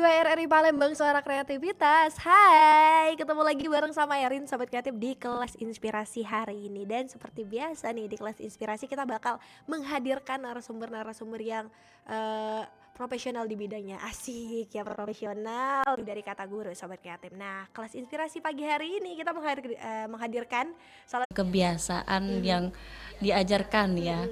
102 RRI Palembang Suara Kreativitas. Hai, ketemu lagi bareng sama Erin Sobat Kreatif di kelas inspirasi hari ini. Dan seperti biasa nih di kelas inspirasi kita bakal menghadirkan narasumber-narasumber yang profesional di bidangnya. Asik ya, profesional dari kata guru Sobat Kreatif. Nah, kelas inspirasi pagi hari ini kita menghadirkan salah kebiasaan yang diajarkan ya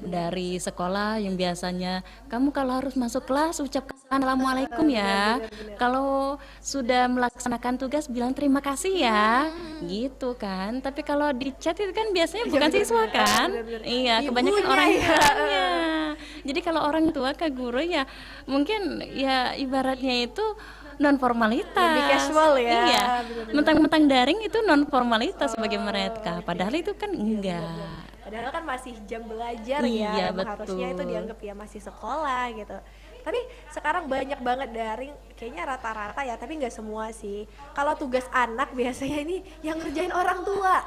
dari sekolah yang biasanya kamu kalau harus masuk kelas ucapkan assalamualaikum ya, kalau sudah melaksanakan tugas bilang terima kasih ya, gitu kan. Tapi kalau di chat itu kan biasanya bukan siswa kan, iya kebanyakan orang tuanya. Jadi kalau orang tua ke guru ya mungkin ya ibaratnya itu non formalitas, lebih casual ya. Iya, mentang-mentang daring itu non formalitas bagi mereka, padahal itu kan enggak. Padahal kan masih jam belajar Iya, ya, emang harusnya itu dianggap ya masih sekolah gitu. Tapi sekarang banyak banget daring, kayaknya rata-rata ya, tapi nggak semua sih. Kalau tugas anak biasanya ini yang ngerjain orang tua.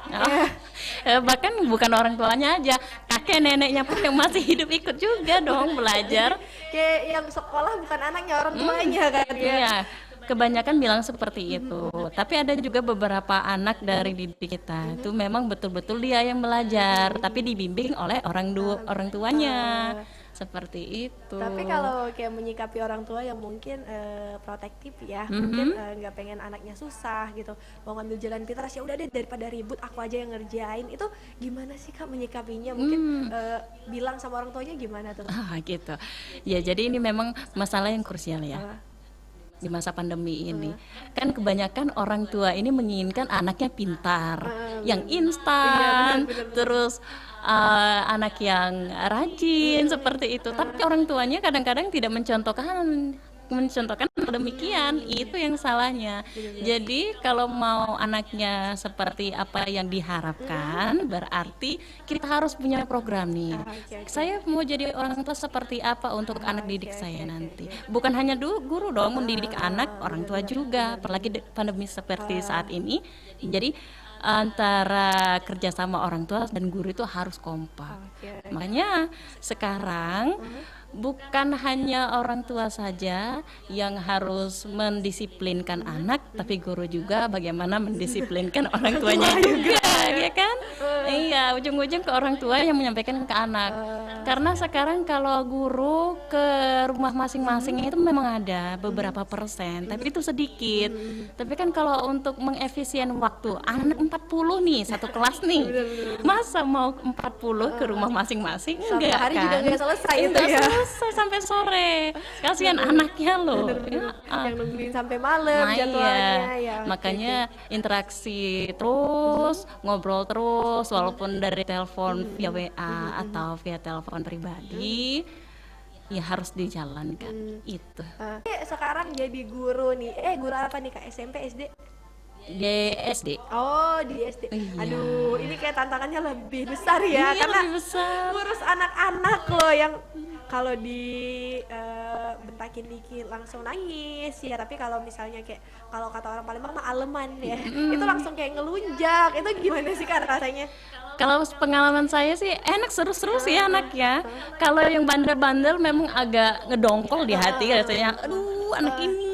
Bahkan bukan orang tuanya aja, kakek neneknya pun yang masih hidup ikut juga dong belajar. Kayak yang sekolah bukan anaknya, orang tuanya kan ya. Iya, kebanyakan bilang seperti itu. Tapi ada juga beberapa anak dari didik kita itu memang betul-betul dia yang belajar, tapi dibimbing oleh orang tuanya. Seperti itu. Tapi kalau kayak menyikapi orang tua yang mungkin protektif ya, mungkin nggak pengen anaknya susah gitu, mau ngambil jalan pintas ya udah deh daripada ribut aku aja yang ngerjain, itu gimana sih Kak menyikapinya? Mungkin bilang sama orang tuanya gimana tuh? Gitu. Ya jadi ini memang masalah yang krusial ya. Di masa pandemi ini kan kebanyakan orang tua ini menginginkan anaknya pintar, yang instan, terus anak yang rajin seperti itu. Tapi orang tuanya kadang-kadang tidak mencontohkan demikian, itu yang salahnya. Jadi kalau mau anaknya seperti apa yang diharapkan, berarti kita harus punya program nih. Saya mau jadi orang tua seperti apa untuk anak didik saya nanti. Bukan hanya guru dong mendidik anak, orang tua juga. Apalagi pandemi seperti saat ini. Jadi antara kerjasama orang tua dan guru itu harus kompak. Makanya sekarang bukan hanya orang tua saja yang harus mendisiplinkan anak, tapi guru juga bagaimana mendisiplinkan orang tuanya juga, ya kan? Iya, ujung-ujung ke orang tua yang menyampaikan ke anak. Karena sekarang kalau guru ke rumah masing-masing itu memang ada beberapa persen, tapi itu sedikit. Tapi kan kalau untuk mengefisien waktu, anak 40 nih, satu kelas nih, masa mau 40 ke rumah masing-masing? Sampai Enggak hari kan? juga nggak selesai itu Nggak ya. selesai sampai sore, kasihan anaknya loh. Yang nungguin sampai malam jadwalnya ya. Makanya interaksi terus, ngobrol terus, walaupun dari telepon via WA atau via telepon pribadi, ya harus dijalankan itu. Sekarang jadi guru nih, guru apa nih Kak? SMP, SD? Di SD. Oh, di SD. Iya. Aduh, ini kayak tantangannya lebih besar ya, Iya, karena lebih besar. ngurus anak-anak loh yang kalau di bentakin dikit langsung nangis ya, tapi kalau misalnya kayak kalau kata orang Palembang mah aleman ya, itu langsung kayak ngelunjak. Itu gimana sih Kak rasanya? Kalau pengalaman saya sih enak, seru-seru sih anak ya. Kalau yang bandel-bandel memang agak ngedongkol di hati rasanya. Aduh, anak ini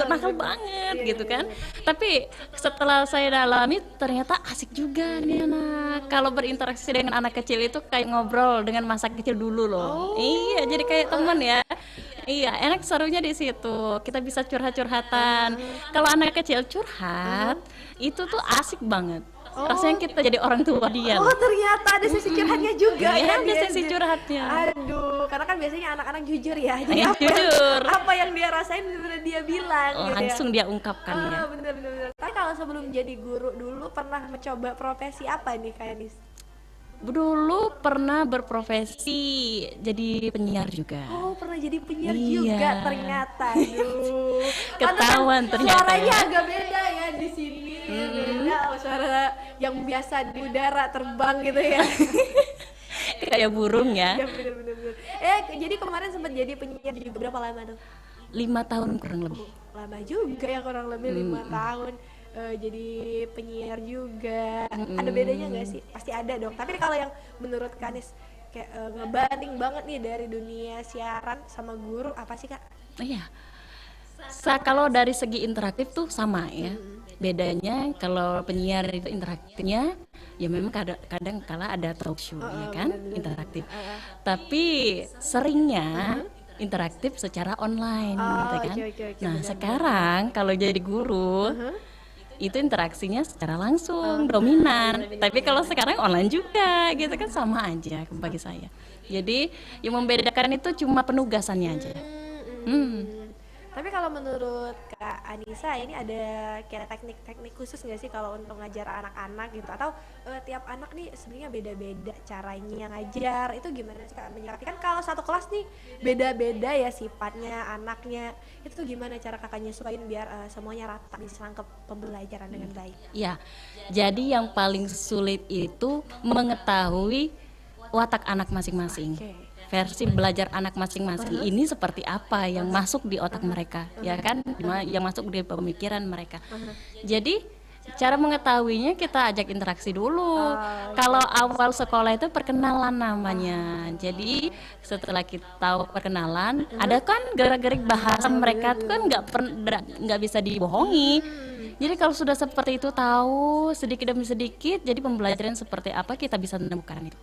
nakal banget gitu kan. Tapi setelah saya dalami ternyata asik juga nih anak. Kalau berinteraksi dengan anak kecil itu kayak ngobrol dengan masa kecil dulu loh. Iya, jadi kayak teman ya. Iya, enak serunya di situ. Kita bisa curhat-curhatan. Kalau anak kecil curhat, itu tuh asik banget. Rasanya kita jadi orang tua dia. Oh, ternyata ada sisi curhatnya juga Iya, ya ada di sisi SD. curhatnya. Aduh, karena kan biasanya anak-anak jujur ya. Jadi Iya, jujur. apa yang dia rasain benar dia bilang gitu ya. Langsung dia ungkapkan ya. Bener. Tapi kalau sebelum jadi guru dulu pernah mencoba profesi apa nih Kak Yanis? Dulu pernah berprofesi jadi penyiar juga. Oh, pernah jadi penyiar Iya. juga ternyata. Aduh. Ketahuan Pantesan ternyata suaranya ya. agak beda ya di sini. Beda sama suara yang biasa di udara terbang gitu ya. Kayak burung ya. Ya bener. Jadi kemarin sempat jadi penyiar juga berapa lama tuh? 5 tahun kurang lebih. Lama juga ya, kurang lebih 5 tahun. Jadi penyiar juga. Ada bedanya nggak sih? Pasti ada dong. Tapi kalau yang menurut Kanis kayak ngebanding banget nih dari dunia siaran sama guru, apa sih Kak? Iya, Kalau dari segi interaktif tuh sama ya. Bedanya kalau penyiar itu interaktifnya ya memang kadang kala ada talk show ya kan, interaktif. Tapi seringnya interaktif secara online gitu kan. Oke, Nah, benar-benar. sekarang kalau jadi guru itu interaksinya secara langsung dominan. Tapi kalau sekarang online juga gitu kan, sama aja bagi saya. Jadi yang membedakan itu cuma penugasannya aja. Tapi kalau menurut Kak Anissa ini ada kayak teknik-teknik khusus nggak sih kalau untuk ngajar anak-anak gitu, atau tiap anak nih sebenarnya beda-beda caranya ngajar, itu gimana sih Kak menyikapi? Kan kalau satu kelas nih beda-beda ya sifatnya anaknya, itu tuh gimana cara kakaknya supaya biar semuanya rata bisa nangkep pembelajaran dengan baik? Ya, jadi yang paling sulit itu mengetahui watak anak masing-masing. Oke. Versi belajar anak masing-masing ini seperti apa yang masuk di otak mereka, ya kan? Yang masuk di pemikiran mereka. Jadi cara mengetahuinya kita ajak interaksi dulu. Kalau awal sekolah itu perkenalan namanya. Jadi setelah kita tahu perkenalan, ada kan gerak-gerik bahasa mereka tuh kan nggak bisa dibohongi. Jadi kalau sudah seperti itu, tahu sedikit demi sedikit, jadi pembelajaran seperti apa kita bisa menemukan itu.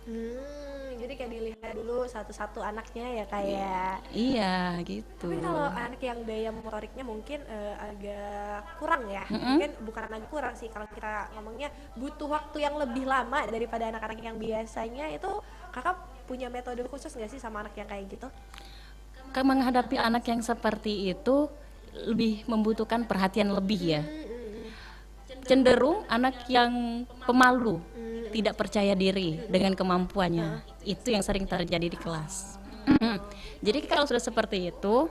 Jadi kayak dilihat dulu satu-satu anaknya ya kayak. Iya gitu. Tapi kalau anak yang daya motoriknya mungkin agak kurang ya, mungkin bukan agak kurang sih, kalau kita ngomongnya butuh waktu yang lebih lama daripada anak-anak yang biasanya, itu kakak punya metode khusus nggak sih sama anak yang kayak gitu? Menghadapi anak yang seperti itu lebih membutuhkan perhatian lebih ya. Cenderung anak yang pemalu, tidak percaya diri dengan kemampuannya, itu yang sering terjadi di kelas. Jadi kalau sudah seperti itu,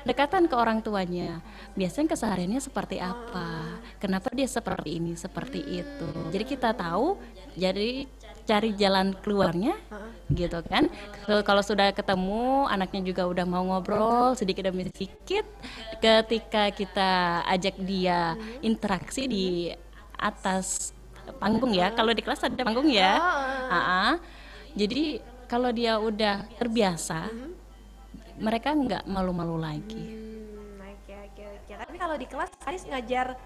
dekatan ke orang tuanya, biasanya kesehariannya seperti apa, kenapa dia seperti ini, seperti itu. Jadi kita tahu, jadi cari jalan keluarnya gitu kan. Kalau sudah ketemu, anaknya juga udah mau ngobrol sedikit demi sedikit, ketika kita ajak dia interaksi di atas panggung ya, kalau di kelas ada panggung ya. Jadi kalau dia udah terbiasa, mereka nggak malu-malu lagi. Oke. Tapi kalau di kelas Anis ngajar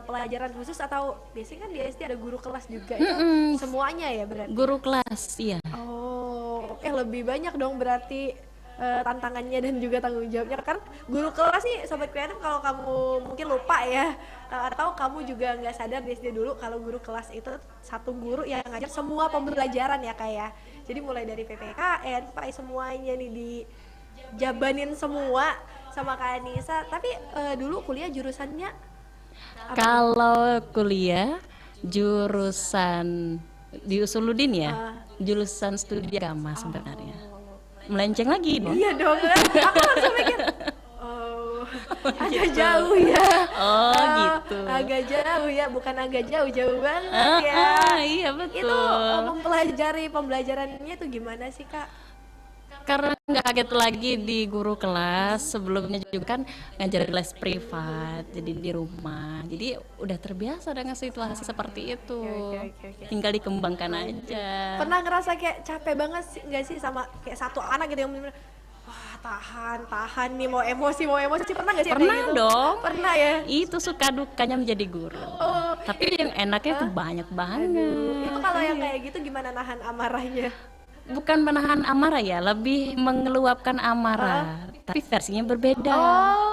pelajaran khusus atau biasanya kan di SD ada guru kelas juga, itu semuanya ya berarti? Guru kelas, iya. Oh, lebih banyak dong berarti tantangannya dan juga tanggung jawabnya. Kan guru kelas nih sobat kreatif, kalau kamu mungkin lupa ya, atau kamu juga nggak sadar di SD dulu, kalau guru kelas itu satu guru yang ngajar semua pembelajaran ya kayak. Jadi mulai dari PPKN sampai semuanya nih dijabanin semua sama Kak Anissa. Tapi dulu kuliah jurusannya apa? Kalau kuliah jurusan di Usuludin ya, jurusan studi agama sebenarnya. Melenceng lagi nih. Iya dong, aku langsung mikir agak jauh ya. Gitu. Agak jauh ya, bukan agak jauh banget ya. Iya betul. Itu mempelajari pembelajarannya tuh gimana sih Kak? Karena nggak kaget lagi di guru kelas, sebelumnya juga kan ngajar les privat, jadi di rumah, jadi udah terbiasa dengan situasi seperti itu. Oke. Tinggal dikembangkan aja. Pernah ngerasa kayak capek banget sih nggak sih sama kayak satu anak gitu yang bener-bener wah tahan nih mau emosi, pernah nggak sih? Pernah kayak gitu? dong. Pernah ya. Itu suka dukanya menjadi guru. Tapi yang enaknya tuh banyak banget. Itu kalau yang kayak gitu gimana nahan amarahnya? Bukan menahan amarah ya, lebih mengeluapkan amarah. Tapi versinya berbeda.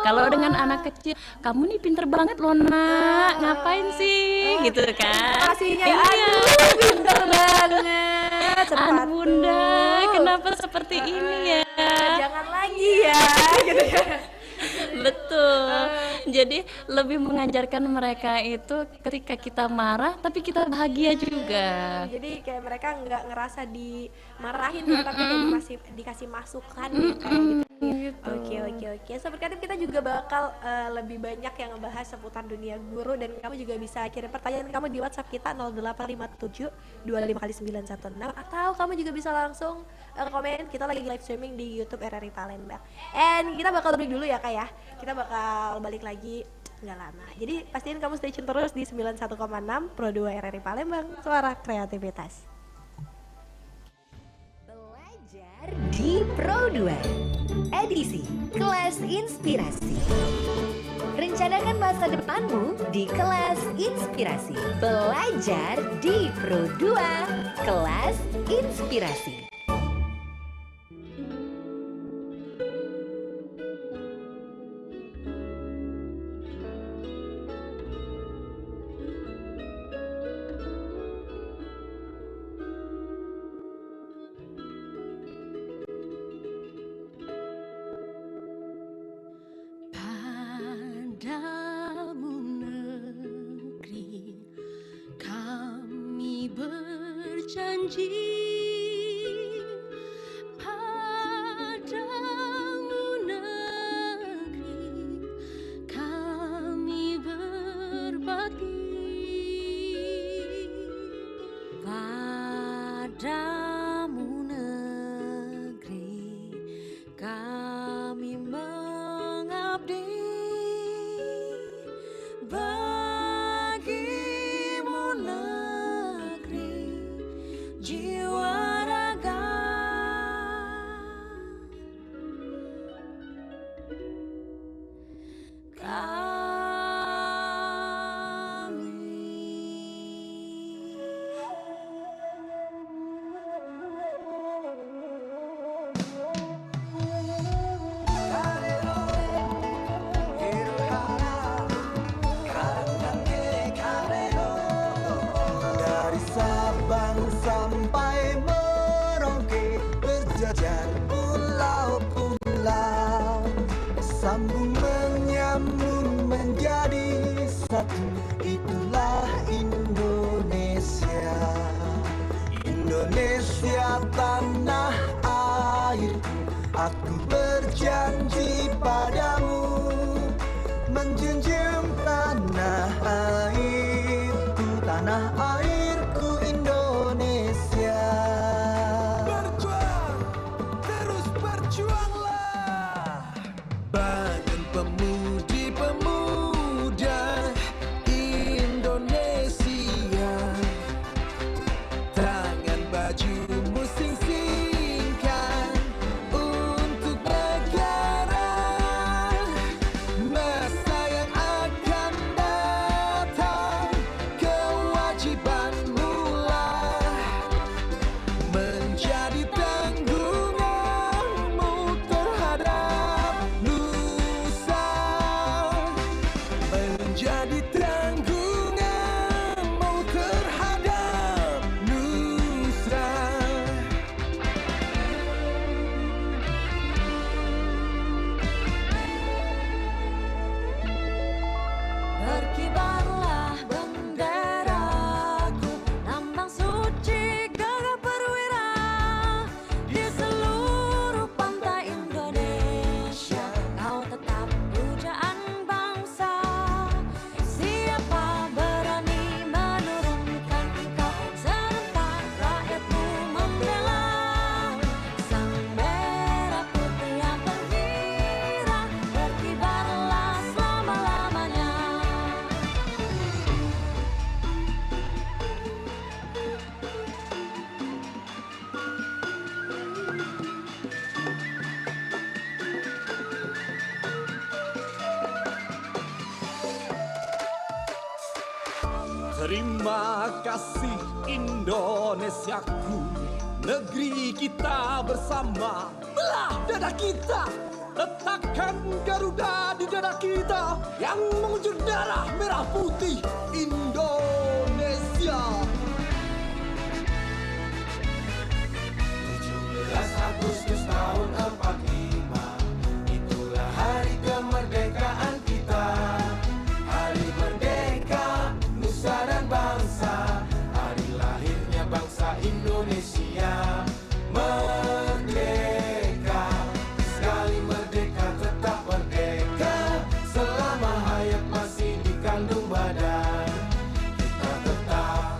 Kalau dengan anak kecil, kamu nih pinter banget loh nak, ngapain sih? Gitu kan. Pastinya aduh pinter banget. Aduh bunda, kenapa seperti ini ya? Jangan lagi ya. Gitu ya. Betul. Jadi lebih mengajarkan mereka itu ketika kita marah tapi kita bahagia juga. Jadi kayak mereka nggak ngerasa dimarahin ya, tapi kayak dikasih masukan kayak gitu. Oke. Sobat Kreatif, kita juga bakal lebih banyak yang ngebahas seputar dunia guru, dan kamu juga bisa kirim pertanyaan kamu di WhatsApp kita 0857 25 kali 916, atau kamu juga bisa langsung komen. Kita lagi live streaming di YouTube RRI Palembang. And kita bakal break dulu ya Kak ya. Kita bakal balik lagi nggak lama. Jadi pastiin kamu stay tune terus di 91,6 Pro 2 RRI Palembang, suara kreativitas. Belajar di Pro 2 edisi Kelas Inspirasi. Rencanakan masa depanmu di Kelas Inspirasi. Belajar di Pro 2 Kelas Inspirasi. Padamu negeri kami berjanji, padamu negeri kami berbakti, padamu negeri kami mengabdi. Bagimu negeri jiwa raga, dari Sabang sampai Merauke, berjajar pulau-pulau, sambung menyambung menjadi satu. Itulah Indonesia, Indonesia tanah airku. Aku berjanji padamu, menjunjung tanah airku, tanah airku Indonesia. Berjuang, terus berjuanglah. Bangun pemudi-pemuda Indonesia, tangan bajumu sing-singkan untuk negara. Masa yang akan datang, kewajibanmu lah menjadi tanggunganmu terhadap nusa, menjadi tanggunganmu terhadap nusa. berkibarlah benderaku, lambang suci gagah perwira di seluruh pantai Indonesia. Kau tetap pujaan bangsa. Siapa berani menurunkan kau, serentak rakyatmu membela sang merah putih yang gembira, berkibarlah selama-lamanya. Terima kasih Indonesiaku, negeri kita bersama. Belah dada kita, letakkan Garuda di dada kita yang mengucur darah merah putih Indonesia. 17 Agustus tahun 45, itulah hari kemerdekaan kita. Hari merdeka nusa dan bangsa, hari lahirnya bangsa Indonesia. Merdeka, sekali merdeka tetap merdeka. Selama hayat masih dikandung badan, kita tetap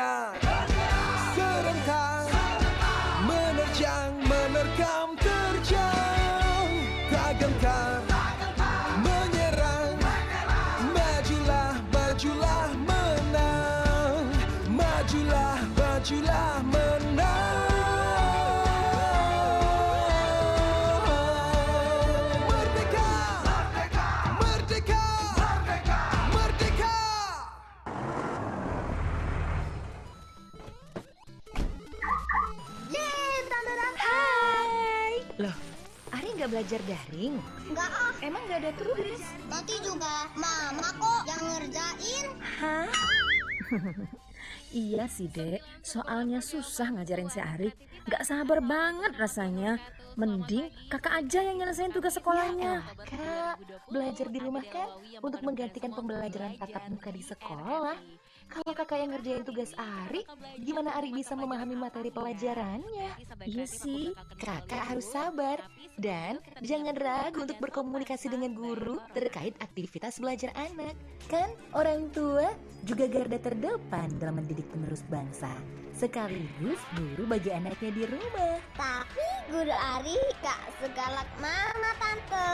berteriak, serentak menerjang, menerkam, terjang, tak gentar menyerang. Majulah, majulah menang, majulah, majulah menang. Merdeka, merdeka, merdeka, merdeka. Hai. Loh, Ari nggak belajar daring? Enggak ah, Emang nggak ada tugas? nanti juga mama kok yang ngerjain. Hah? Iya sih dek, soalnya susah ngajarin si Ari. Gak sabar banget rasanya. Mending kakak aja yang nyelesain tugas sekolahnya. Kak, belajar di rumah kan untuk menggantikan pembelajaran tatap muka di sekolah. Kalau kakak yang ngerjain tugas Ari, gimana Ari bisa memahami materi pelajarannya? Iya sih, kakak harus sabar. Dan jangan ragu untuk berkomunikasi dengan guru terkait aktivitas belajar anak. Kan orang tua juga garda terdepan dalam mendidik penerus bangsa. Sekaligus guru bagi anaknya di rumah. Tapi guru Ari gak segalak mama tante.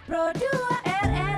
Pro 2 RR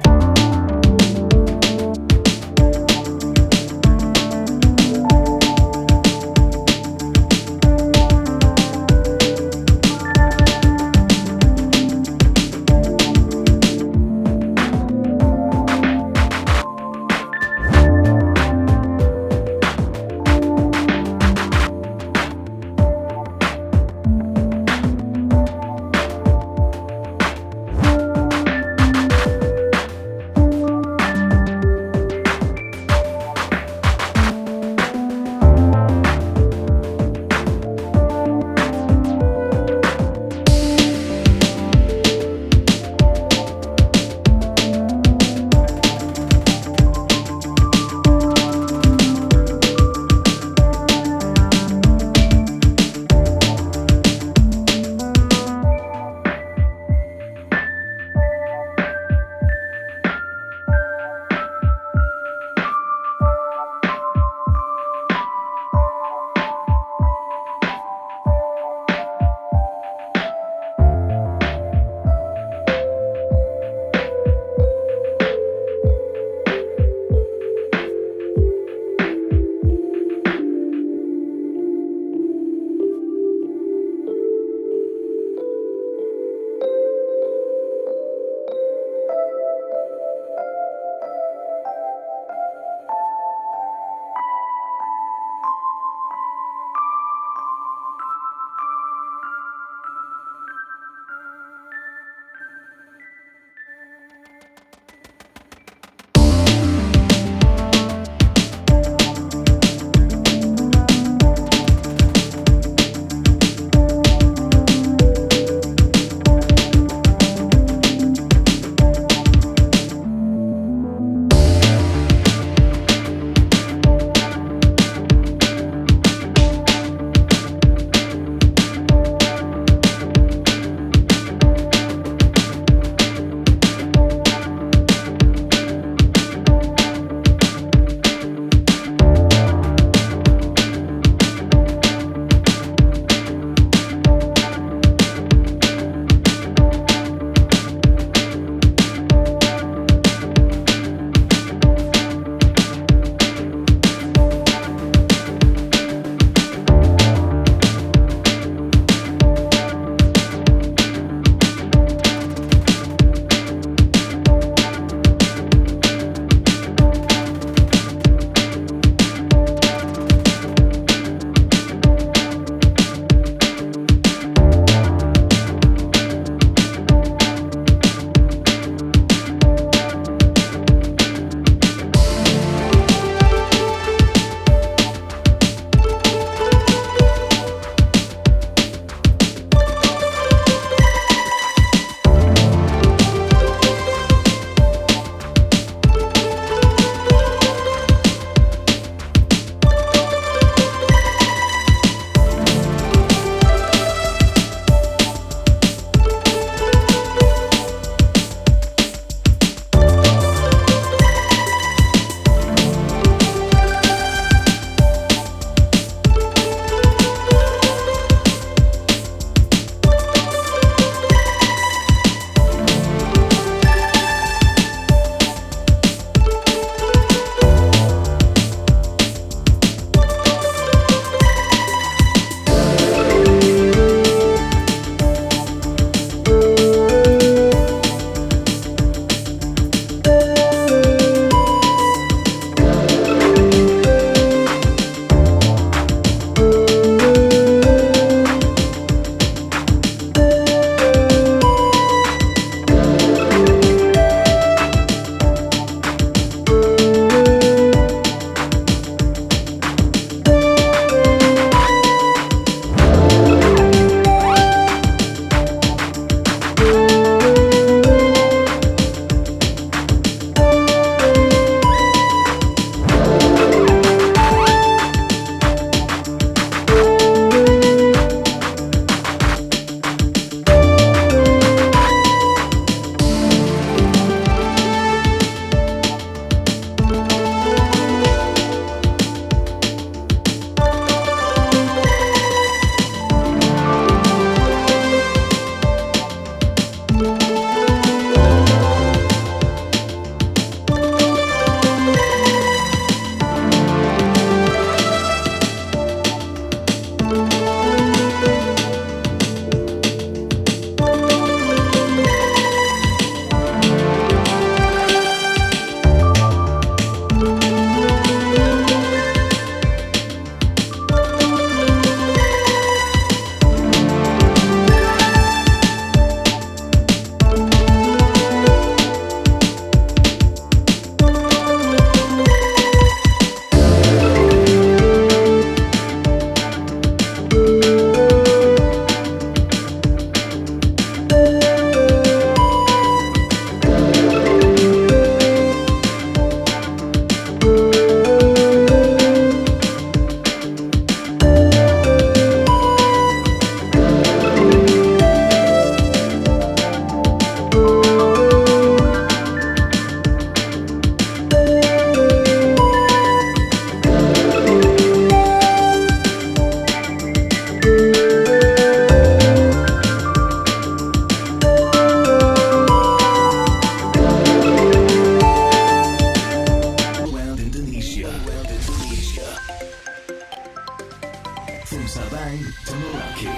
Sabang to Merauke.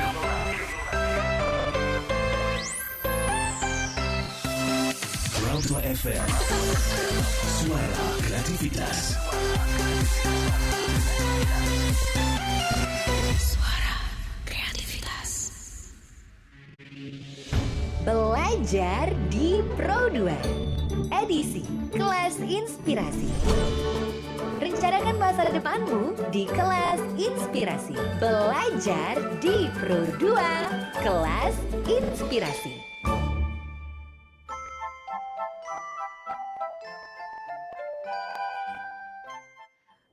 Merauke FM, suara kreativitas. Suara kreativitas. Belajar di Pro 2 edisi Kelas Inspirasi. Rencanakan masa depanmu di Kelas Inspirasi. Belajar di Pro 2 Kelas Inspirasi.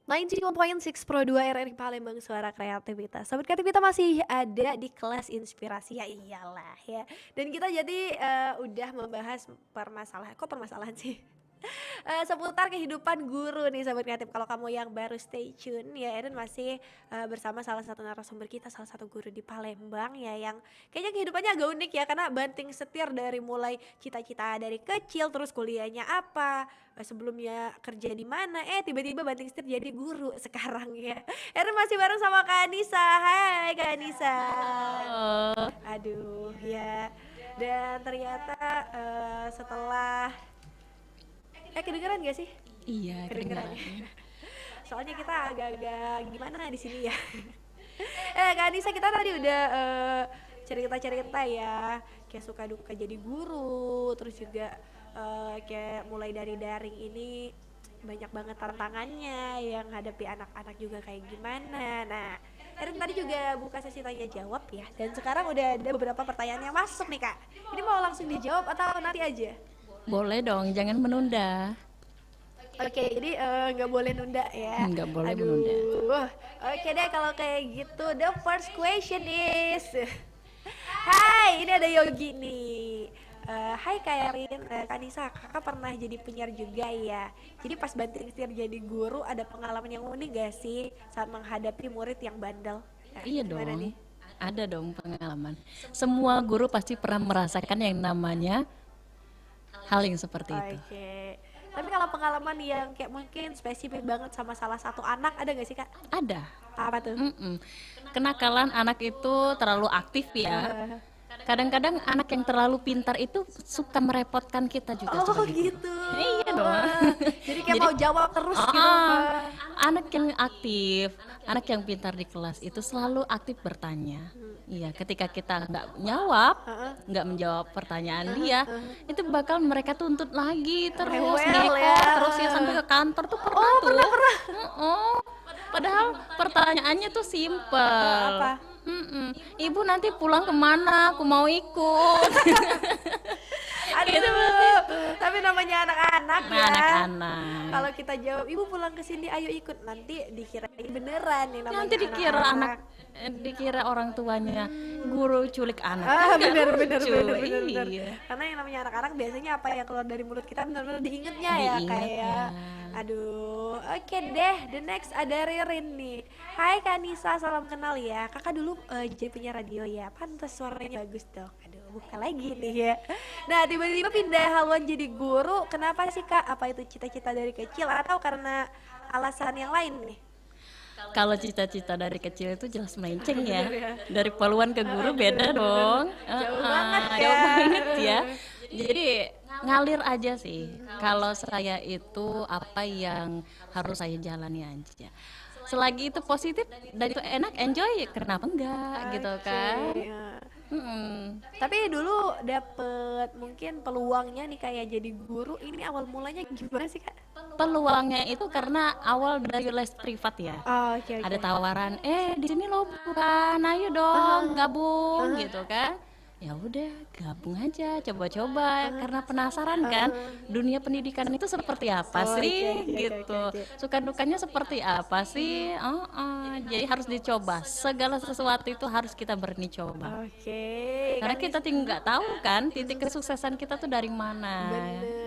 .6 Pro 2 RRI Palembang, suara kreativitas. Sobat kreativitas masih ada di Kelas Inspirasi, ya iyalah ya. Dan kita jadi udah membahas permasalahan sih. Seputar kehidupan guru nih Sobat Kreatif. Kalau kamu yang baru stay tune ya, Erin masih bersama salah satu narasumber kita, salah satu guru di Palembang ya, yang kayaknya kehidupannya agak unik ya, karena banting setir dari mulai cita-cita dari kecil, terus kuliahnya apa, sebelumnya kerja di mana, tiba-tiba banting setir jadi guru sekarang ya. Erin masih bareng sama Kak Anissa. Hai Kak Anissa. Aduh ya. Dan ternyata setelah kedengeran gak sih? Iya, kedengeran. Soalnya kita agak-agak gimana di sini ya. Kak Anissa, kita tadi udah cerita-cerita ya, kayak suka duka jadi guru, terus juga kayak mulai dari daring ini banyak banget tantangannya, yang hadapi anak-anak juga kayak gimana. Nah, Erin tadi juga buka sesi tanya jawab ya, dan sekarang udah ada beberapa pertanyaan yang masuk nih Kak. Ini mau langsung dijawab atau nanti aja? Boleh dong, jangan menunda. Oke, jadi nggak boleh nunda ya. Nggak boleh menunda. Oke deh kalau kayak gitu. The first question is, hai, ini ada Yogi nih. Hai Kak Erin, Kak Anissa, kakak pernah jadi penyiar juga ya. Jadi pas banting setir jadi guru, ada pengalaman yang unik gak sih saat menghadapi murid yang bandel? Iya gimana dong. nih? Ada dong pengalaman. Semua guru pasti pernah merasakan yang namanya hal yang seperti itu. Oke. Tapi kalau pengalaman yang kayak mungkin spesifik banget sama salah satu anak, ada gak sih Kak? Ada. Apa tuh? Kenakalan anak itu terlalu aktif ya. Kadang-kadang anak yang terlalu pintar itu suka merepotkan kita juga. Oh sebagai guru. gitu. Iya dong. Jadi kayak mau jawab terus gitu. Anak yang aktif, anak yang pintar di kelas itu selalu aktif bertanya. Iya, ketika kita nggak menjawab pertanyaan dia, itu bakal mereka tuntut lagi terus, Rewel ya. terus ya sampai ke kantor tuh pernah tuh. Padahal pertanyaannya tuh simpel. Apa? Ibu nanti pulang kemana? Aku mau ikut. Aduh, tapi namanya anak-anak ya. Anak-anak. Kalau kita jawab, ibu pulang ke sini, ayo ikut, nanti dikira beneran nih namanya. Nanti dikira dikira orang tuanya guru culik anak. Bener. Iya. Karena yang namanya anak-anak biasanya apa yang keluar dari mulut kita benar-benar diingetnya ya, Diingetnya. kayak. Aduh, oke deh. The next ada Ririn nih. Hai Kak Nisa, salam kenal ya. Kakak dulu jadi penyiar radio ya. Pantas suaranya bagus dong. Aduh, buka lagi nih ya. Nah, tiba-tiba pindah haluan jadi guru. Kenapa sih Kak? Apa itu cita-cita dari kecil atau karena alasan yang lain nih? Kalau cita-cita dari kecil itu jelas melenceng ya. Dari poluan ke guru beda dong. Jauh banget ya. Jauh banget ya. Jadi ngalir aja sih. Kalau saya itu apa yang harus saya jalani aja. Selagi itu positif dan itu enak, enjoy, kenapa enggak gitu kan. Tapi dulu dapet mungkin peluangnya nih kayak jadi guru, ini awal mulanya gimana sih Kak? Peluangnya itu karena awal dari les privat ya. Oke. Ada tawaran, di sini lo bukan, ayo dong gabung gitu kan. Ya udah gabung aja, coba-coba karena penasaran kan dunia pendidikan itu seperti apa sih gitu. Suka dukanya seperti apa sih? Jadi harus dicoba. Segala sesuatu itu harus kita berani coba. Oke. Karena kita nggak tahu kan titik kesuksesan kita tuh dari mana. Bener.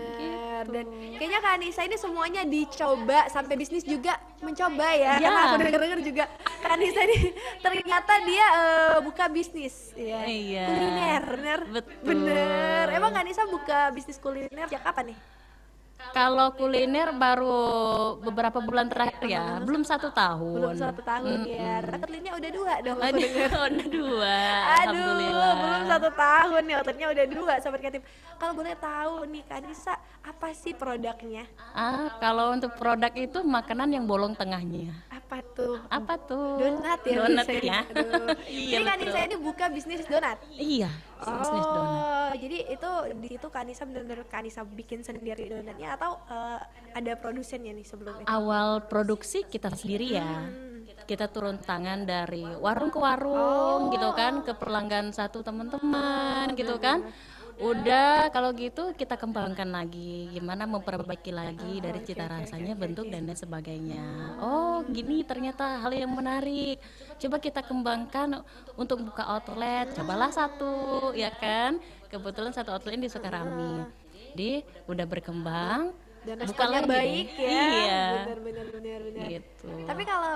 Dan kayaknya Kak Anissa ini semuanya dicoba, sampai bisnis juga mencoba ya. Karena aku denger-denger juga Kak Anissa ini ternyata dia buka bisnis ya. Kuliner, bener. Betul. Bener. Emang Kak Anissa buka bisnis kuliner sejak kapan nih? Kalau kuliner baru beberapa bulan terakhir ya, belum 1 tahun. Belum 1 tahun ya. Outletnya udah 2 dong aku Aduh, denger. udah 2, Aduh, alhamdulillah. belum 1 tahun nih outletnya udah 2 Sobat Kreatif. Kalau boleh tahu nih Kak Nisa, apa sih produknya? Kalau untuk produk itu makanan yang bolong tengahnya. Apa tuh? Apa tuh? Donat ya Donat biasanya. ya. Aduh. Iya Jadi Kak betul. Nisa ini buka bisnis donat. Iya, bisnis donat. Oh, jadi itu di situ Kak Nisa benar-benar Kak Nisa bikin sendiri donatnya atau ada produsennya nih sebelumnya? Awal produksi kita sendiri ya. Kita turun tangan dari warung ke warung gitu kan, ke pelanggan satu teman-teman gitu kan. Udah kalau gitu kita kembangkan lagi, gimana memperbaiki lagi dari cita rasanya, bentuk dan lain sebagainya. Oh gini ternyata hal yang menarik, coba kita kembangkan untuk buka outlet, cobalah satu ya kan. Kebetulan satu outletnya di Sukarami, jadi udah berkembang, Dan buka responnya lagi baik deh. ya. Iya Benar. gitu. Tapi kalau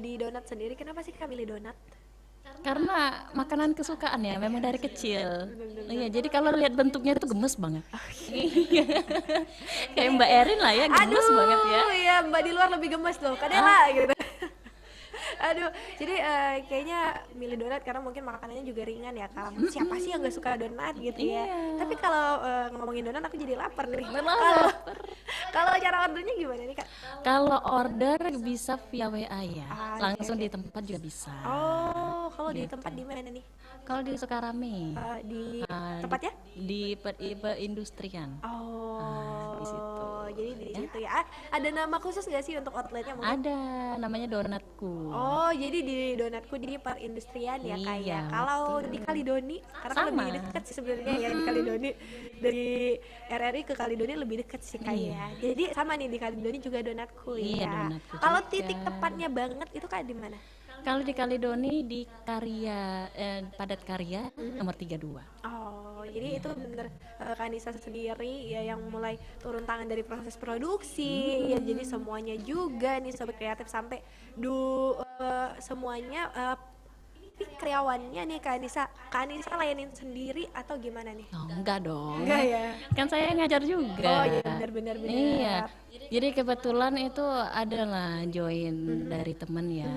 di donat sendiri kenapa sih Kak milih donat? Karena makanan kesukaan ya, memang dari kecil. Iya, jadi kalau lihat bentuknya itu gemes banget. Iya. Kayak Mbak Erin lah ya, gemes banget ya. Iya, Mbak di luar lebih gemes loh, Kadela gitu. Aduh, jadi kayaknya milih donat karena mungkin makanannya juga ringan ya Kak. Siapa sih yang gak suka donat gitu ya? Iya. Tapi kalau ngomongin donat aku jadi lapar nih. Kalau cara ordernya gimana nih Kak? Kalau order bisa via WA ya, langsung oke. di tempat juga bisa. Oh, kalau di tempat di mana nih? Kalau di Sukarame, Di Ah, tempatnya? di perindustrian. Oh, di situ. Jadi di situ ya. Ada nama khusus nggak sih untuk outletnya mungkin? Ada, namanya Donatku. Oh, jadi di donatku di perindustrian ya Kak ya. Iya, Kalau di Kalidoni, karena kan Sama. lebih dekat sih sebenarnya ya di Kalidoni. Dari RRI ke Kalidoni lebih dekat sih Kak ya. Jadi sama nih di Kalidoni juga donatku Iya, ya. Donatku Kalau juga. titik tepatnya banget itu Kak di mana? Kalau di Kalidoni di Karya Padat Karya nomor 32. Oh, jadi itu bener Kanisa sendiri ya yang mulai turun tangan dari proses produksi ya, jadi semuanya juga nih Sobat Kreatif sampai semuanya ini karyawannya nih Kanisa layanin sendiri atau gimana nih? Oh, enggak dong. Enggak ya? Kan saya ngajar juga. Oh iya benar. Iya. Jadi kebetulan itu adalah join dari teman ya.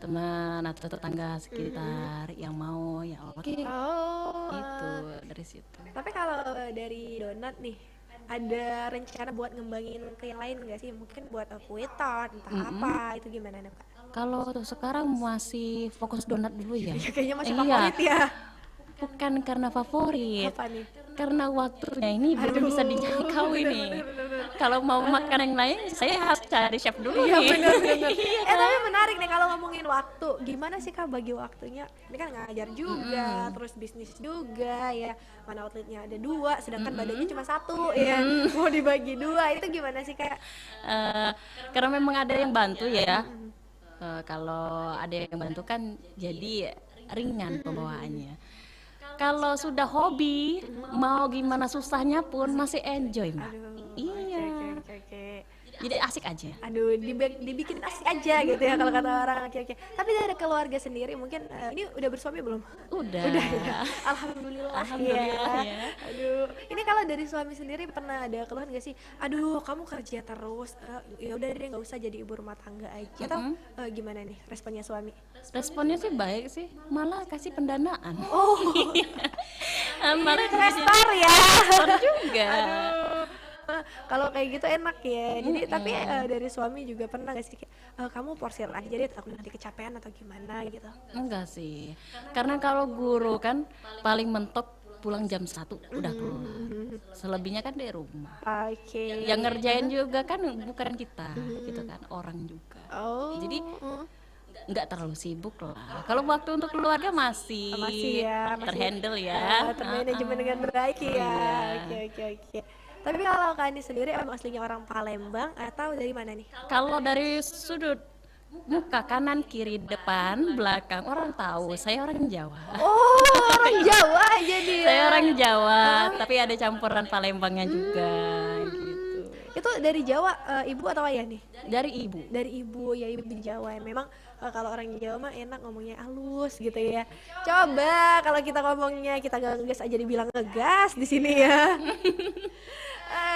Teman atau tetangga sekitar yang mau ya oke. Oh. Itu dari situ. Tapi kalau dari donat nih ada rencana buat ngembangin ke yang lain nggak sih? Mungkin buat kue tart entah apa itu gimana nih Kak? Kalau untuk sekarang masih fokus donat dulu ya. Kayaknya masih Iya. favorit ya. Bukan karena favorit. Apa nih? Karena waktunya ini belum bisa dijangkau ini. Kalau mau makan yang lain, saya harus cari chef dulu Iya nih. benar. Iya Tapi menarik nih kalau ngomongin waktu. Gimana sih Kak bagi waktunya? Ini kan ngajar juga, terus bisnis juga ya. Mana outletnya ada 2, sedangkan badannya cuma 1 ya. Mau dibagi 2 itu gimana sih Kak? Karena memang ada yang bantu ya. Kalau ada yang bantu kan jadi ringan pembawaannya. Kalau sudah hobi, mau gimana susahnya pun masih enjoy, Mbak. Iya. Oke. Jadi asik aja. Aduh, dibikin asik aja gitu ya kalau kata orang. Oke. Tapi dari keluarga sendiri mungkin ini udah bersuami belum? Udah. Ya. Alhamdulillah. Alhamdulillah ya. Aduh, ini kalau dari suami sendiri pernah ada keluhan gak sih? Aduh, kamu kerja terus, ya udah deh nggak usah jadi ibu rumah tangga aja. Atau gimana nih responnya suami? Responnya sih baik sih, malah kasih pendanaan. Oh, Malah investor ya. investor juga. Kalau kayak gitu enak ya. Jadi tapi dari suami juga pernah gak sih kayak, kamu porsir aja deh, takut nanti kecapean atau gimana gitu? Enggak sih, karena kalau guru kan paling mentok pulang jam 1 udah keluar. Selebihnya kan dari rumah. Oke. Yang ngerjain juga kan bukan kita, gitu kan, orang juga. Oh. Jadi nggak terlalu sibuk lah. Kalau waktu untuk keluarga masih ya, terhandle ya. termanajemen dengan baik ya. Iya. Oke. Tapi kalau Kak Andi sendiri emang aslinya orang Palembang atau dari mana nih? Kalau dari sudut muka kanan, kiri, depan, belakang orang tahu saya orang Jawa. Oh, orang Jawa aja dia. Saya orang Jawa, tapi ada campuran Palembangnya juga gitu. Itu dari Jawa, ibu atau ayah nih? Dari ibu. Dari ibu, ya ibu di Jawa ya. Memang kalau orang Jawa mah enak ngomongnya halus gitu ya. Coba kalau kita ngomongnya kita gak ngegas aja dibilang ngegas di sini ya.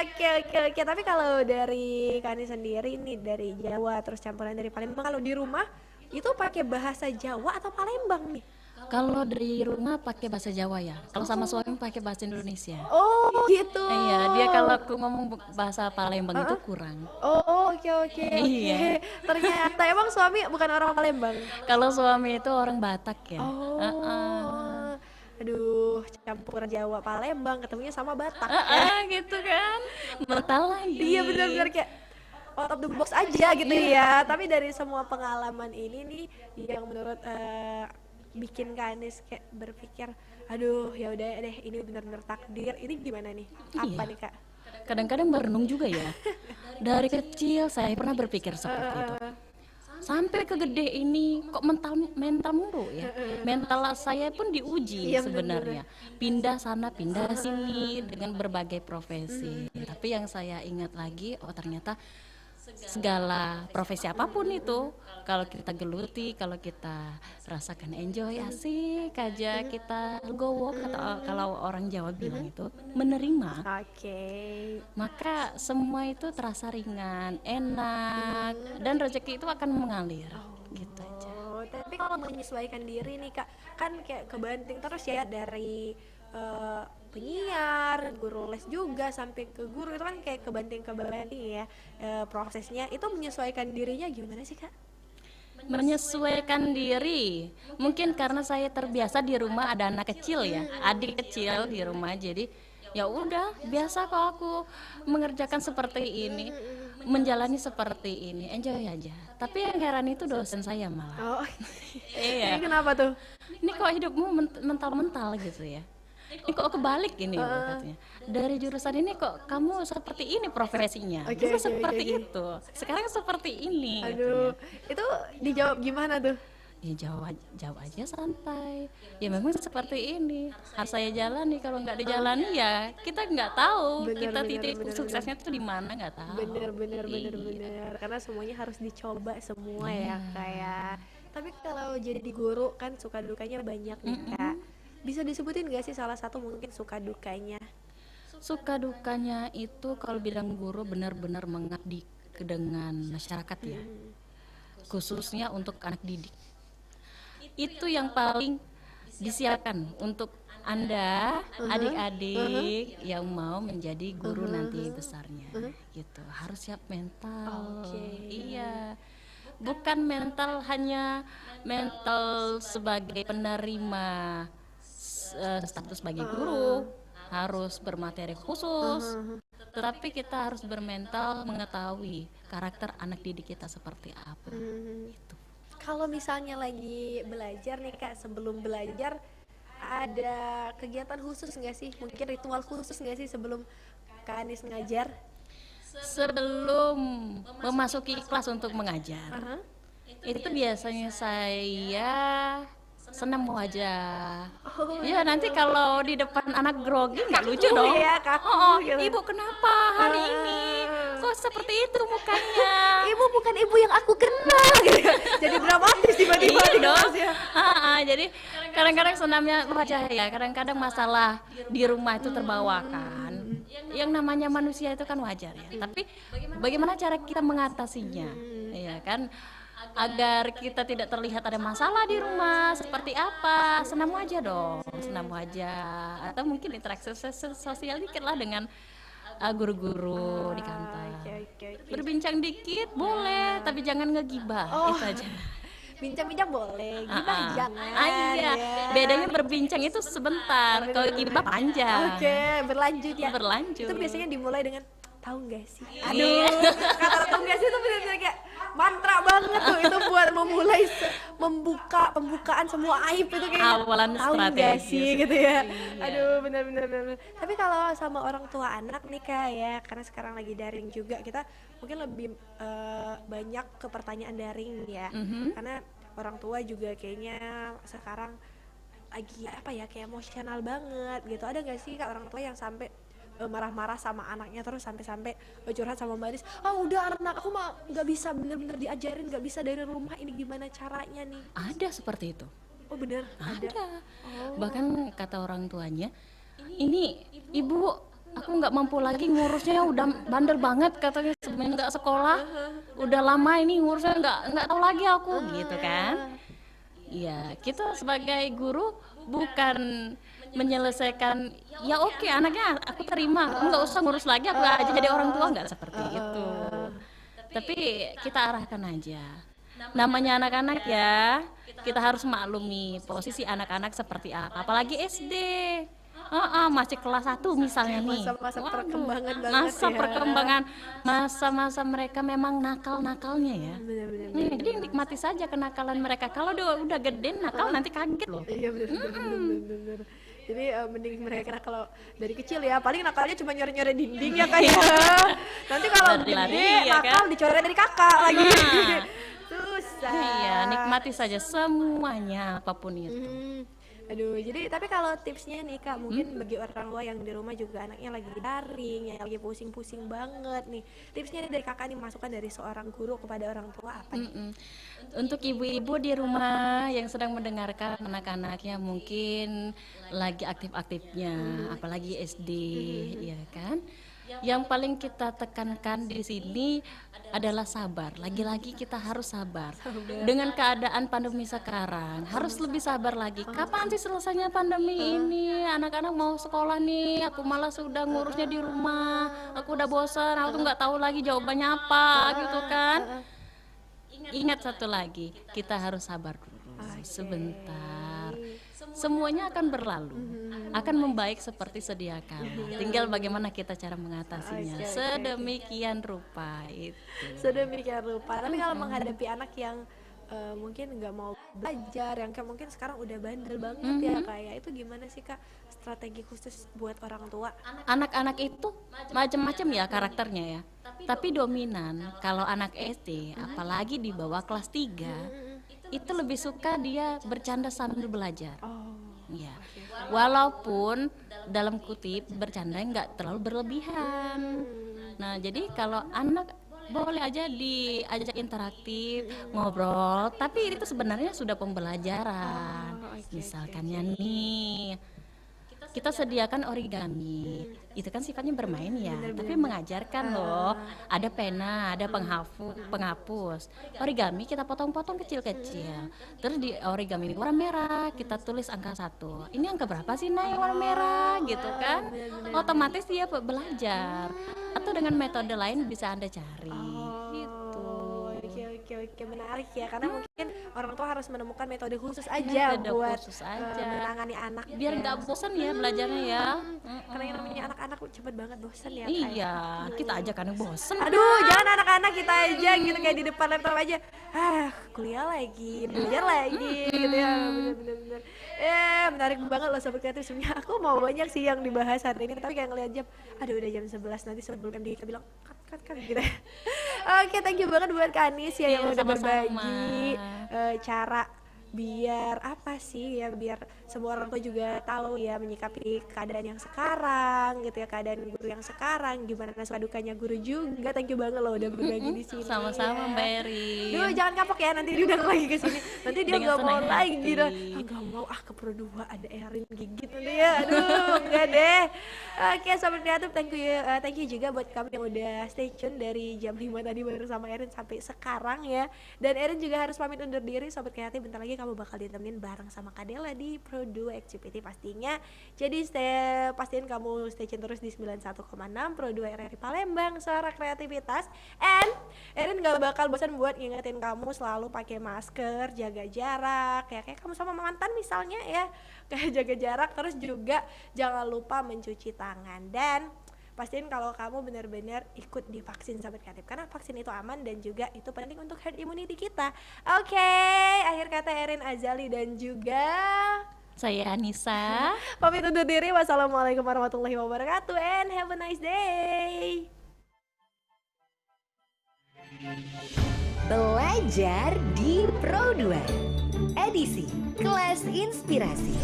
Oke. Tapi kalau dari Kani sendiri nih dari Jawa terus campuran dari Palembang, kalau di rumah itu pakai bahasa Jawa atau Palembang nih? Kalau dari rumah pakai bahasa Jawa ya. Kalau sama suami pakai bahasa Indonesia. Oh gitu. Iya, dia kalau aku ngomong bahasa Palembang itu kurang. Oh oke. Iya. Ternyata emang suami bukan orang Palembang. Kalau suami itu orang Batak ya. Oh. Aduh, campuran Jawa Palembang ketemunya sama Batak. Gitu kan. Mental lagi. Iya benar-benar kayak out of the box aja gitu ya. Tapi dari semua pengalaman ini nih yang menurut bikin Kak Anis kayak berpikir, aduh ya udah deh ini benar-benar takdir. Ini gimana nih? Apa nih Kak? Kadang-kadang merenung juga ya. Dari kecil saya pernah berpikir seperti itu. Sampai ke gede ini kok mental mulu ya. Mental saya pun diuji sebenarnya. Pindah sana, pindah sini dengan berbagai profesi. Tapi yang saya ingat lagi, oh ternyata segala profesi apapun itu kalau kita geluti, kalau kita rasakan enjoy, asik aja, kita legowo kalau orang Jawa bilang itu menerima, maka semua itu terasa ringan, enak, dan rezeki itu akan mengalir gitu aja. Tapi kalau menyesuaikan diri nih Kak, kan kayak kebanting terus ya dari penyiar, guru les juga sampai ke guru, itu kan kayak kebanting ya prosesnya. Itu menyesuaikan dirinya gimana sih Kak? Menyesuaikan diri mungkin karena saya terbiasa di rumah ada anak kecil ya, adik kecil di rumah, jadi ya udah biasa kok aku mengerjakan seperti ini, menjalani seperti ini, enjoy aja. Tapi yang heran itu dosen saya malah. Iya. Ini kenapa tuh? Ini kok hidupmu mental gitu ya? Ini kok kebalik ini katanya. Dari jurusan ini kok kamu seperti ini profesinya. Dulu seperti itu. Sekarang seperti ini. Aduh, itu dijawab gimana tuh? Ya jawab aja santai. Ya memang seperti ini. Harus saya jalani. Kalau nggak dijalani ya kita nggak tahu. Kita titik suksesnya tuh di mana nggak tahu. Bener. Karena semuanya harus dicoba semua ya kayak. Tapi kalau jadi guru kan suka dukanya banyak nih Kak. Bisa disebutin gak sih salah satu mungkin suka dukanya? Suka dukanya itu kalau bilang guru benar-benar mengabdi dengan masyarakat ya, khususnya untuk anak didik. Itu yang paling disiapkan untuk Anda adik-adik yang mau menjadi guru nanti besarnya gitu. Harus siap mental. Iya. Bukan mental hanya mental sebagai penerima status sebagai guru, harus bermateri khusus, tetapi kita harus bermental mengetahui karakter anak didik kita seperti apa. Gitu. Kalau misalnya lagi belajar nih Kak, sebelum belajar ada kegiatan khusus nggak sih? Mungkin ritual khusus nggak sih sebelum Kak Anis ngajar? Sebelum memasuki kelas untuk mengajar, itu biasanya saya senam wajah. Ya nanti kalau di depan anak grogi nggak lucu dong. Iya, kaku gitu. Ibu kenapa hari ini kok seperti itu mukanya? Ibu bukan ibu yang aku kenal gitu. Jadi dramatis tiba-tiba Iya di dong. kelas ya. Jadi kadang-kadang senamnya wajah ya, kadang-kadang masalah di rumah itu terbawakan. Yang namanya manusia itu kan wajar ya. Tapi bagaimana cara kita mengatasinya? Iya kan? Agar kita tidak terlihat ada masalah di rumah seperti apa, senam wajah dong, senam wajah, atau mungkin interaksi sosial dikit lah dengan guru-guru di kantor. Berbincang dikit boleh, tapi jangan ngegibah, itu aja. Bincang-bincang boleh, gibah jangan. Iya. Bedanya berbincang itu sebentar, kalau gibah panjang. Berlanjut ya. Berlanjut. Itu biasanya dimulai dengan tahu nggak sih? Aduh, kata tahu nggak sih itu benar-benar kayak mantra banget tuh itu buat memulai pembukaan semua aib itu kayak awalan tahu nggak strategi sih gitu ya. Aduh, benar-benar. Tapi kalau sama orang tua anak nih Kak ya, karena sekarang lagi daring juga, kita mungkin lebih banyak ke pertanyaan daring ya. Karena orang tua juga kayaknya sekarang lagi apa ya, kayak emosional banget gitu. Ada nggak sih Kak orang tua yang sampai marah-marah sama anaknya terus sampai-sampai curhat sama Mbak Anis, udah anak aku mah nggak bisa bener-bener diajarin, nggak bisa dari rumah, ini gimana caranya nih? Ada seperti itu. Oh bener Ada. Bahkan kata orang tuanya, ini ibu aku nggak mampu lagi ngurusnya, udah bandel banget katanya, sebenarnya nggak sekolah, udah lama ini ngurusnya, nggak tahu lagi aku gitu kan. Ya kita sebagai guru bukan menyelesaikan, ya oke anaknya aku terima, aku nggak usah ngurus lagi, aku aja jadi orang tua, nggak seperti itu. Tapi kita arahkan aja. Namanya anak-anak ya, kita harus maklumi posisi anak-anak seperti apa, apalagi SD. Masih kelas 1 misalnya nih. Masa-masa perkembangan banget Masa ya. perkembangan, masa-masa mereka memang nakal-nakalnya ya. Bener-bener. Jadi nikmati saja kenakalan mereka. Kalau udah gede nakal nanti kaget loh. Iya bener. Jadi mending mereka kalau dari kecil ya, paling nakalnya cuma nyore-nyore dinding ya kayak. Nanti kalau Lari-lari, gede ya nakal kan? dicoret dari kakak lagi. Susah. Iya, nikmati saja semuanya apapun itu. Aduh, jadi tapi kalau tipsnya nih Kak, mungkin bagi orang tua yang di rumah juga anaknya lagi daring, yang lagi pusing-pusing banget nih, tipsnya dari Kakak nih, masukan dari seorang guru kepada orang tua apa nih? Untuk ibu-ibu di rumah yang sedang mendengarkan anak-anaknya mungkin lagi aktif-aktifnya, apalagi SD, ya kan? Yang paling kita tekankan di sini adalah sabar. Lagi-lagi kita harus sabar. Dengan keadaan pandemi sekarang, harus lebih sabar lagi. Kapan sih selesainya pandemi ini? Anak-anak mau sekolah nih, aku malah sudah ngurusnya di rumah. Aku udah bosan, aku tuh nggak tahu lagi jawabannya apa, gitu kan? Ingat satu lagi, kita harus sabar dulu, sebentar. Semuanya akan berlalu, akan membaik seperti sedia kala. Tinggal bagaimana kita cara mengatasinya. Sedemikian rupa itu. Sedemikian rupa. Tapi kalau menghadapi anak yang mungkin nggak mau belajar, yang kayak mungkin sekarang udah bandel banget ya kayak itu, gimana sih Kak strategi khusus buat orang tua? Anak-anak itu macam-macam ya karakternya ya. Tapi dominan kalau anak SD, apalagi di bawah kelas 3, itu lebih suka dia bercanda sambil belajar. Ya, walaupun dalam kutip bercanda nggak terlalu berlebihan. Nah, jadi kalau anak boleh aja diajak interaktif, ngobrol, tapi itu sebenarnya sudah pembelajaran. Misalkannya nih, kita sediakan origami, itu kan sifatnya bermain ya, tapi mengajarkan loh. Ada pena, ada penghapus. Origami kita potong-potong kecil-kecil. Terus di origami ini warna merah, kita tulis angka 1. Ini angka berapa sih Nay warna merah gitu kan? Otomatis dia belajar. Atau dengan metode lain bisa Anda cari. Gitu. Oke, menarik ya, karena mungkin orang tua harus menemukan metode khusus aja Metode buat khusus aja. menangani anak Biar nggak bosan ya belajarnya ya. karena yang namanya anak-anak cepet banget bosan ya. Iya, kita aja kadang bosan. Aduh, jangan anak-anak kita aja gitu kayak di depan laptop aja. Kuliah lagi, belajar lagi gitu ya. Bener-bener. Menarik banget loh Sobat Kreatif. Sebenarnya aku mau banyak sih yang dibahas hari ini, tapi kayak ngeliat jam, aduh udah jam 11, nanti sebelum MD kita bilang cut gitu. Oke, thank you banget buat Kak Anis ya yang Iya, udah sama-sama. berbagi cara biar apa sih ya, biar semua orang tua juga tahu ya menyikapi keadaan yang sekarang gitu ya, keadaan guru yang sekarang, gimana suka dukanya guru juga. Thank you banget loh udah berbagi di sini. Sama-sama ya. Mbak Erin. Duh, jangan kapok ya, nanti diundang lagi ke sini. Nanti dia Dengan nggak mau senang lagi hati. gitu. Nggak mau, ke Pro 2 ada Erin gigit nanti ya. Aduh, enggak deh. Oke, Sobat Kreatif, thank you juga buat kamu yang udah stay tune dari jam 5 tadi bareng sama Erin sampai sekarang ya. Dan Erin juga harus pamit undur diri. Sobat Kreatif, bentar lagi kamu bakal ditemenin bareng sama Kadela di Pro 2 XCPT pastinya. Jadi pastiin kamu stay tune terus di 91,6 Pro 2 RRI Palembang, suara kreativitas. And Erin gak bakal bosan buat ngingetin kamu selalu pakai masker, jaga jarak ya, kayak kamu sama mantan misalnya ya, kayak jaga jarak. Terus juga jangan lupa mencuci tangan, dan pastiin kalau kamu benar-benar ikut divaksin Sobat Kreatif, karena vaksin itu aman dan juga itu penting untuk herd immunity kita. Oke, akhir kata Erin Azali dan juga Saya Anissa. pamit undur diri. Wassalamualaikum warahmatullahi wabarakatuh and have a nice day. Belajar di Pro 2 edisi Kelas Inspirasi.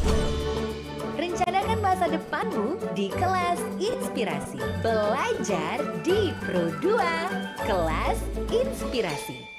Rencanakan masa depanmu di kelas inspirasi. Belajar di Pro 2 Kelas Inspirasi.